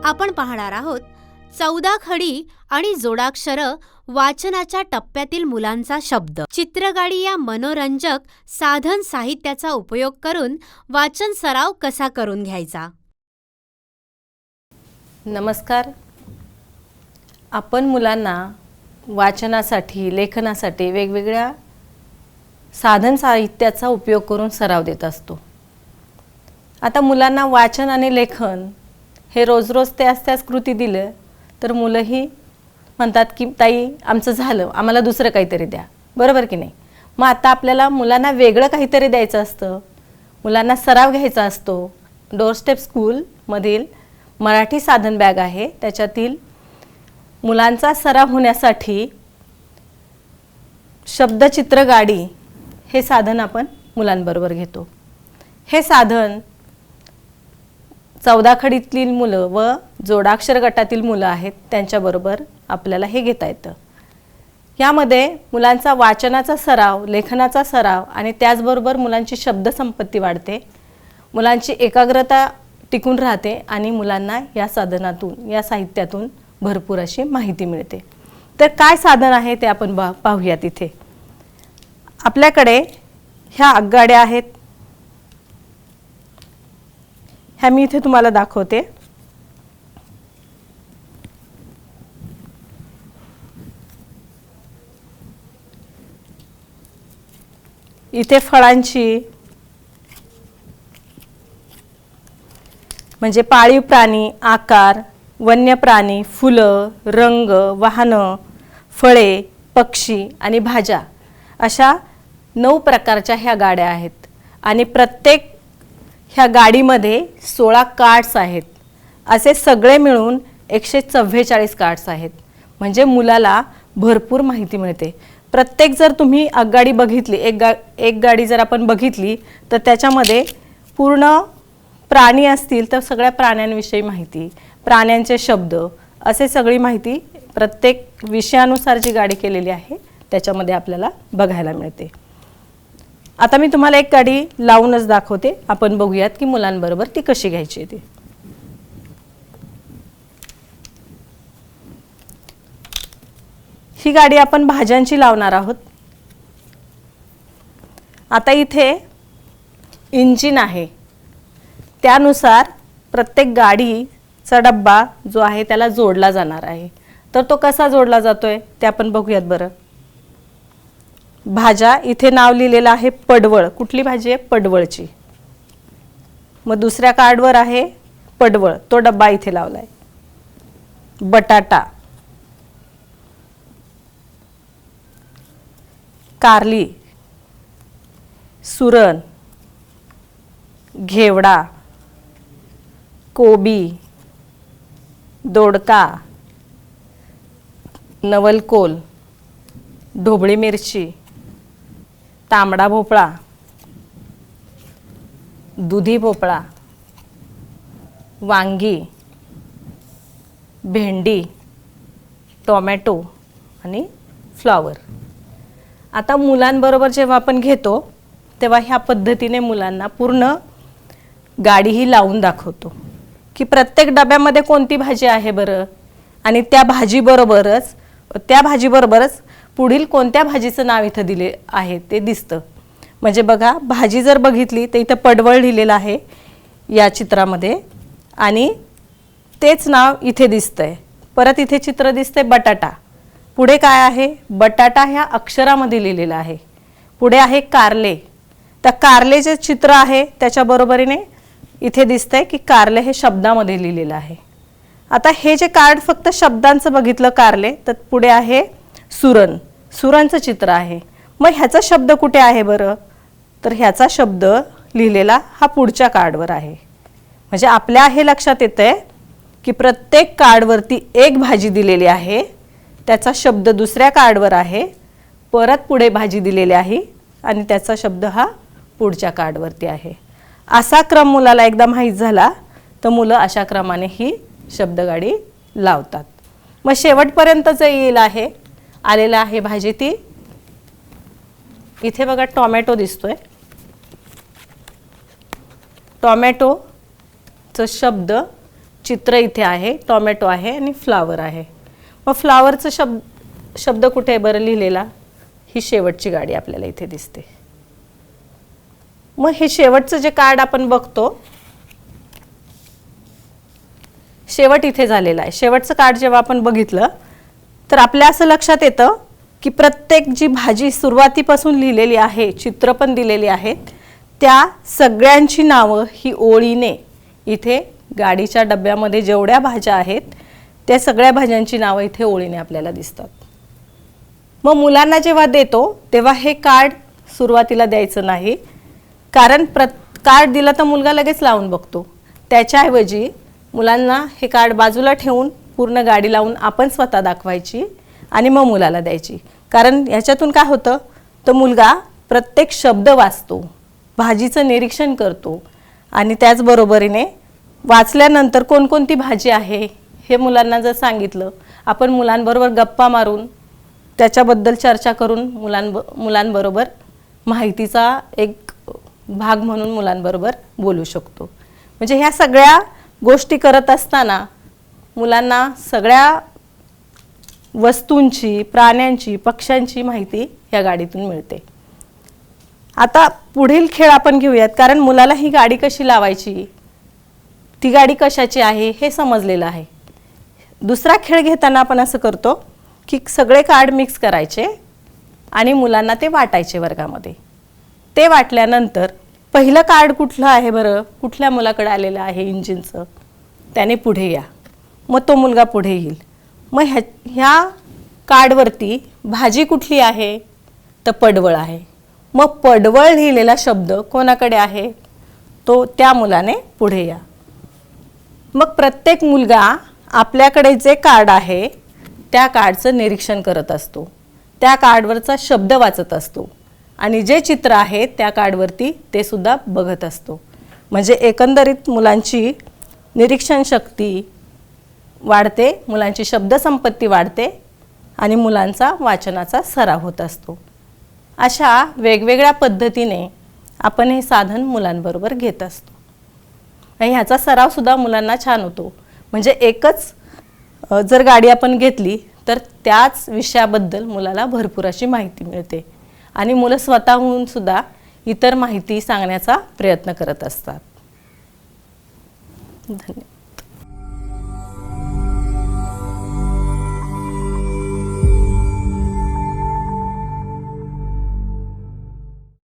आपण पाहणार आहोत 14 खडी आणि जोडाक्षर वाचनाच्या टप्प्यातील मुलांचा शब्द. चित्रगाडी या मनोरंजक साधन साहित्याचा उपयोग करून वाचन सराव कसा करून घ्यायचा. नमस्कार. आपण मुलांना वाचनासाठी लेखनासाठी वेगवेगळ्या साधन साहित्याचा उपयोग करून सराव देत असतो. आता मुलांना वाचन आणि लेखन हे रोज रोज त्याच कृती दिलं तर मुलंही म्हणतात की ताई आमचं झालं, आम्हाला दुसरं काहीतरी द्या, बरोबर की नाही. मग आता आपल्याला मुलांना वेगळं काहीतरी द्यायचं असतं, मुलांना सराव घ्यायचा असतो. डोरस्टेप स्कूलमधील मराठी साधन बॅग आहे, त्याच्यातील मुलांचा सराव होण्यासाठी शब्दचित्र गाडी हे साधन आपण मुलांबरोबर घेतो. हे साधन 14 खडीतील मुलं व जोडाक्षर गटातील मुलं आहेत त्यांच्याबरोबर आपल्याला हे घेता येतं. यामध्ये मुलांचा वाचनाचा सराव, लेखनाचा सराव आणि त्याचबरोबर मुलांची शब्दसंपत्ती वाढते, मुलांची एकाग्रता टिकून राहते आणि मुलांना या साधनातून, या साहित्यातून भरपूर अशी माहिती मिळते. तर काय साधन आहे ते आपण पाहूयात. इथे आपल्याकडे ह्या आगगाड्या आहेत, ह्या मी इथे तुम्हाला दाखवते. इथे फळांची म्हणजे पाळीव प्राणी, आकार, वन्य प्राणी, फुलं, रंग, वाहनं, फळे, पक्षी आणि भाज्या अशा 9 प्रकारच्या ह्या गाड्या आहेत आणि प्रत्येक ह्या गाडीमध्ये 16 कार्ड्स आहेत. असे सगळे मिळून 144 कार्ड्स आहेत. म्हणजे मुलाला भरपूर माहिती मिळते. प्रत्येक जर तुम्ही आगगाडी बघितली, एक गाडी जर आपण बघितली तर त्याच्यामध्ये पूर्ण प्राणी असतील तर सगळ्या प्राण्यांविषयी माहिती, प्राण्यांचे शब्द, असे सगळी माहिती प्रत्येक विषयानुसार जी गाडी केलेली आहे त्याच्यामध्ये आपल्याला बघायला मिळते. आता मी तुम्हाला एक गाडी लावूनच दाखवते, आपण बघूयात की मुलांबरोबर ती कशी घ्यायची ती. ही गाडी आपण भाज्यांची लावणार आहोत. आता इथे इंजिन आहे, त्यानुसार प्रत्येक गाडीचा डब्बा जो आहे त्याला जोडला जाणार आहे. तर तो कसा जोडला जातोय ते आपण बघूयात बरं. भाज्या, इथे नाव लिहिलेलं आहे पडवळ. कुठली भाजी आहे? पडवळची. मग दुसऱ्या कार्डवर आहे पडवळ, तो डब्बा इथे लावलाय. बटाटा, कारली, सुरण, घेवडा, कोबी, दोडका, नवलकोल, ढोबळी मिरची, तांबडा भोपळा, दुधी भोपळा, वांगी, भेंडी, टोमॅटो आणि फ्लॉवर. आता मुलांबरोबर जेव्हा आपण घेतो तेव्हा ह्या पद्धतीने मुलांना पूर्ण गाडी ही लावून दाखवतो की प्रत्येक डब्यामध्ये कोणती भाजी आहे बरं, आणि त्या भाजीबरोबरच पुढील कोणत्या भाजीचं नाव इथं दिले आहे ते दिसतं. म्हणजे बघा, भाजी जर बघितली तर इथं पडवळ लिहिलेलं आहे या चित्रामध्ये आणि तेच नाव इथे दिसतंय. परत इथे चित्र दिसतंय बटाटा. पुढे काय आहे? बटाटा ह्या अक्षरामध्ये लिहिलेलं आहे. पुढे आहे कारले. तर कारले जे चित्र आहे त्याच्या बरोबरीने इथे दिसतंय की कारले हे शब्दामध्ये लिहिलेलं आहे. आता हे जे कार्ड फक्त शब्दांचं बघितलं कारले, तर पुढे आहे सुरण. सुरणचं चित्र आहे. मग ह्याचा शब्द कुठे आहे बरं? तर ह्याचा शब्द लिहिलेला हा पुढच्या कार्डवर आहे. म्हणजे आपल्या हे लक्षात येतंय की प्रत्येक कार्डवरती एक भाजी दिलेली आहे, त्याचा शब्द दुसऱ्या कार्डवर आहे, परत पुढे भाजी दिलेली आहे आणि त्याचा शब्द हा पुढच्या कार्डवरती आहे. असा क्रम मुलाला एकदा माहीत झाला तर मुलं अशा क्रमाने ही शब्दगाडी लावतात. मग शेवटपर्यंत जे येईल आहे, आलेलं आहे भाजी ती इथे बघा टोमॅटो दिसतोय. टोमॅटोचा शब्द चित्र इथे आहे, टोमॅटो आहे आणि फ्लावर आहे. मग फ्लावरचं शब्द कुठे आहे बरं लिहिलेला? ही शेवटची गाडी आपल्याला इथे दिसते. मग हे शेवटचं जे कार्ड आपण बघतो, शेवट इथे झालेला आहे. शेवटचं कार्ड जेव्हा आपण बघितलं तर आपल्या असं लक्षात येतं की प्रत्येक जी भाजी सुरुवातीपासून लिहिलेली आहे, चित्र पण दिलेली आहेत, त्या सगळ्यांची नावं ही ओळीने इथे गाडीच्या डब्यामध्ये जेवढ्या भाज्या आहेत त्या सगळ्या भाज्यांची नावं इथे ओळीने आपल्याला दिसतात. मग मुलांना जेव्हा देतो तेव्हा हे कार्ड सुरुवातीला द्यायचं नाही, कारण कार्ड दिलं तर मुलगा लगेच लावून बघतो. त्याच्याऐवजी मुलांना हे कार्ड बाजूला ठेवून पूर्ण गाडी लावून आपण स्वतः दाखवायची आणि मग मुलाला द्यायची. कारण याच्यातून काय होतं, तर मुलगा प्रत्येक शब्द वाचतो, भाजीचं निरीक्षण करतो आणि त्याचबरोबरीने वाचल्यानंतर कोणकोणती भाजी आहे हे मुलांना जर सांगितलं, आपण मुलांबरोबर गप्पा मारून त्याच्याबद्दल चर्चा करून मुलांबरोबर माहितीचा एक भाग म्हणून मुलांबरोबर बोलू शकतो. म्हणजे ह्या सगळ्या गोष्टी करत असताना मुलांना सगळ्या वस्तूंची, प्राण्यांची, पक्ष्यांची माहिती या गाडीतून मिळते. आता पुढील खेळ आपण घेऊयात, कारण मुलाला ही गाडी कशी लावायची, ती गाडी कशाची आहे हे समजलेलं आहे. दुसरा खेळ घेताना आपण असं करतो की सगळे कार्ड मिक्स करायचे आणि मुलांना ते वाटायचे वर्गामध्ये. ते वाटल्यानंतर पहिलं कार्ड कुठलं आहे बरं, कुठल्या मुलाकडे आलेलं आहे इंजिनचं, त्याने पुढे या. मग तो मुलगा पुढे येईल. मग ह्या कार्डवरती भाजी कुठली आहे, तर पडवळ आहे. मग पडवळ लिहिलेला शब्द कोणाकडे आहे, तो त्या मुलाने पुढे या. मग प्रत्येक मुलगा आपल्याकडे जे कार्ड आहे त्या कार्डचं निरीक्षण करत असतो, त्या कार्डवरचा शब्द वाचत असतो आणि जे चित्र आहे त्या कार्डवरती ते सुद्धा बघत असतो. म्हणजे एकंदरीत मुलांची निरीक्षण शक्ती वाढते, मुलांची शब्दसंपत्ती वाढते आणि मुलांचा वाचनाचा सराव होत असतो. अशा वेगवेगळ्या पद्धतीने आपण हे साधन मुलांबरोबर घेत असतो आणि ह्याचा सरावसुद्धा मुलांना छान होतो. म्हणजे एकच जर गाडी आपण घेतली तर त्याच विषयाबद्दल मुलाला भरपूर अशी माहिती मिळते आणि मुलं स्वतःहून सुद्धा इतर माहिती सांगण्याचा प्रयत्न करत असतात. धन्यवाद.